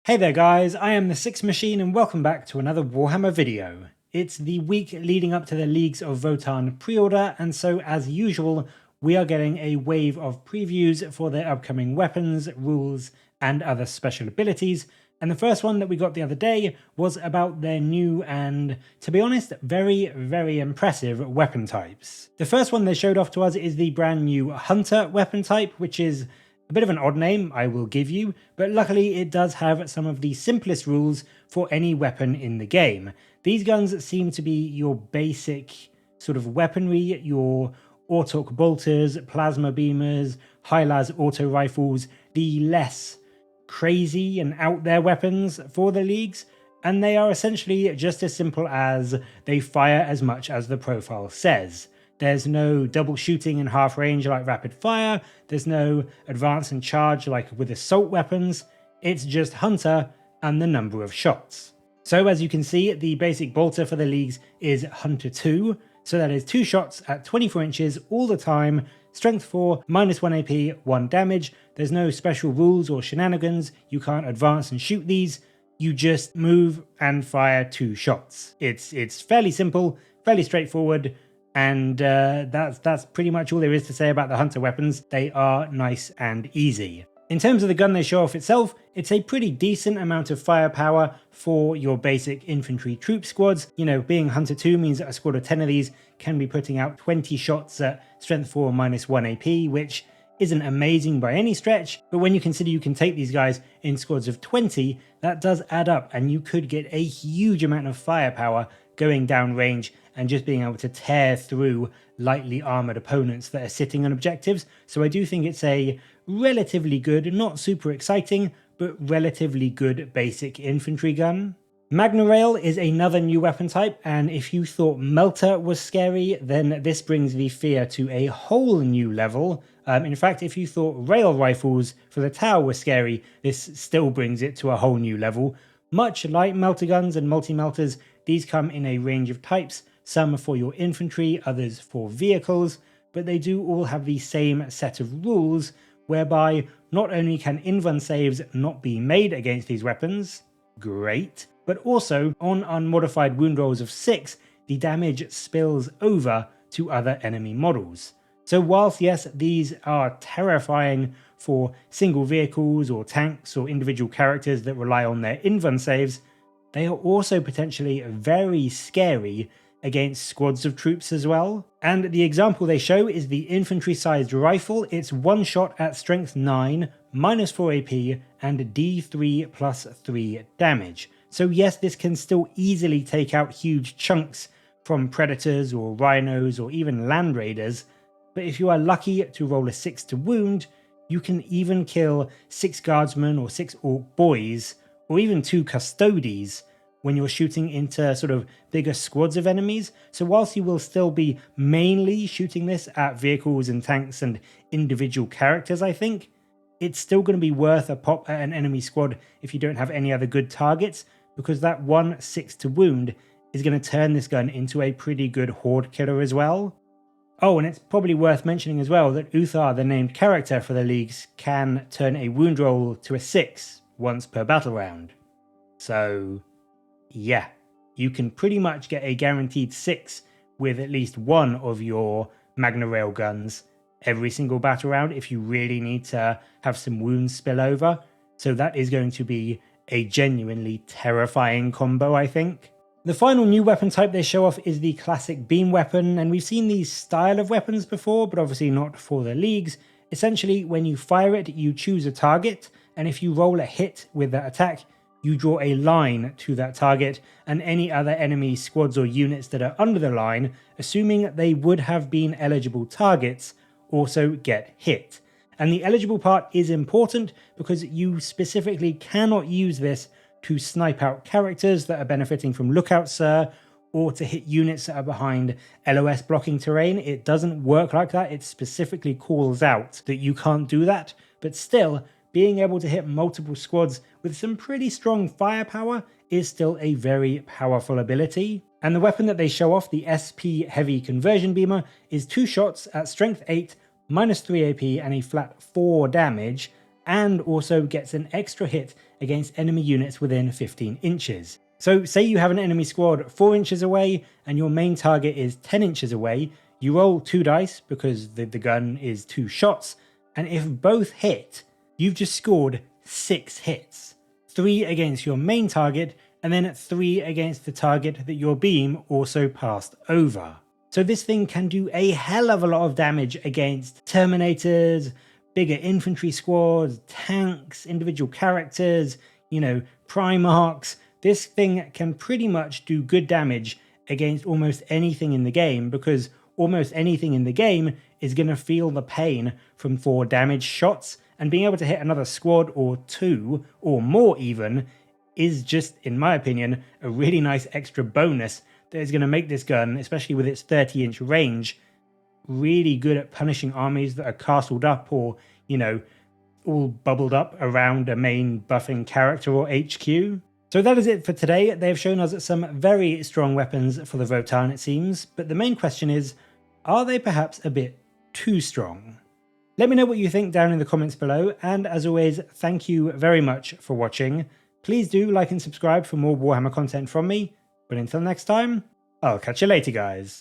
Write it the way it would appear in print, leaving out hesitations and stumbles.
Hey there guys, I am the Six Machine and welcome back to another Warhammer video. It's the week leading up to the Leagues of Votann pre-order, and so as usual we are getting a wave of previews for their upcoming weapons, rules and other special abilities. And the first one that we got the other day was about their new and, to be honest, very impressive weapon types. The first one they showed off to us is the brand new Hunter weapon type, which is a bit of an odd name, I will give you, but luckily it does have some of the simplest rules for any weapon in the game. These guns seem to be your basic sort of weaponry, your Autarch bolters, plasma beamers, high-las auto rifles, the less crazy and out there weapons for the leagues, and they are essentially just as simple as they fire as much as the profile says. There's no double shooting in half range like rapid fire, there's no advance and charge like with assault weapons, it's just Hunter and the number of shots. So as you can see, the basic bolter for the leagues is Hunter 2, so that is 2 shots at 24 inches all the time, strength 4, -1 AP, 1 damage, there's no special rules or shenanigans, you can't advance and shoot these, you just move and fire 2 shots. It's fairly simple, fairly straightforward, and that's pretty much all there is to say about the Hunter weapons. They are nice and easy. In terms of the gun they show off itself, it's a pretty decent amount of firepower for your basic infantry troop squads. You know, being Hunter 2 means that a squad of 10 of these can be putting out 20 shots at strength 4 -1 AP, which isn't amazing by any stretch, but when you consider you can take these guys in squads of 20, that does add up and you could get a huge amount of firepower going down range and just being able to tear through lightly armoured opponents that are sitting on objectives. So I do think it's a relatively good, not super exciting, but relatively good basic infantry gun. Magna Rail is another new weapon type, and if you thought Melter was scary, then this brings the fear to a whole new level. In fact, if you thought rail rifles for the tower were scary, this still brings it to a whole new level. Much like melter guns and multi-melters, these come in a range of types, some for your infantry, others for vehicles, but they do all have the same set of rules, whereby not only can Invuln saves not be made against these weapons, great, but also on unmodified wound rolls of 6, the damage spills over to other enemy models. So whilst yes, these are terrifying for single vehicles or tanks or individual characters that rely on their Invuln saves, they are also potentially very scary against squads of troops as well. And the example they show is the infantry-sized rifle. It's 1 shot at strength 9, -4 AP, and D3 +3 damage. So yes, this can still easily take out huge chunks from predators or rhinos or even land raiders, but if you are lucky to roll a 6 to wound, you can even kill 6 guardsmen or 6 orc boys, or even 2 custodies when you're shooting into sort of bigger squads of enemies. So whilst you will still be mainly shooting this at vehicles and tanks and individual characters, I think, it's still going to be worth a pop at an enemy squad if you don't have any other good targets, because that 1 6 to wound is going to turn this gun into a pretty good horde killer as well. Oh, and it's probably worth mentioning as well that Uthar, the named character for the leagues, can turn a wound roll to a 6 once per battle round. So yeah, you can pretty much get a guaranteed 6 with at least one of your Magna Rail guns every single battle round if you really need to have some wounds spill over. So that is going to be a genuinely terrifying combo, I think. The final new weapon type they show off is the classic beam weapon, and we've seen these style of weapons before, but obviously not for the leagues. Essentially, when you fire it, you choose a target, and if you roll a hit with that attack, you draw a line to that target, and any other enemy squads or units that are under the line, assuming they would have been eligible targets, also get hit. And the eligible part is important because you specifically cannot use this to snipe out characters that are benefiting from Lookout Sir, or to hit units that are behind LOS blocking terrain. It doesn't work like that. It specifically calls out that you can't do that, but still, being able to hit multiple squads with some pretty strong firepower is still a very powerful ability. And the weapon that they show off, the SP Heavy Conversion Beamer, is 2 shots at strength 8, -3 AP and a flat 4 damage, and also gets an extra hit against enemy units within 15 inches. So say you have an enemy squad 4 inches away and your main target is 10 inches away, you roll 2 dice because the gun is 2 shots, and if both hit, you've just scored 6 hits. 3 against your main target, and then 3 against the target that your beam also passed over. So this thing can do a hell of a lot of damage against Terminators, bigger infantry squads, tanks, individual characters, Primarchs. This thing can pretty much do good damage against almost anything in the game, because almost anything in the game is going to feel the pain from 4 damage shots, and being able to hit another squad or 2 or more even is just, in my opinion, a really nice extra bonus that is going to make this gun, especially with its 30-inch range, really good at punishing armies that are castled up or, all bubbled up around a main buffing character or HQ. So that is it for today. They have shown us some very strong weapons for the Votann, it seems, but the main question is, are they perhaps a bit too strong? Let me know what you think down in the comments below, and as always, thank you very much for watching. Please do like and subscribe for more Warhammer content from me, but until next time, I'll catch you later, guys.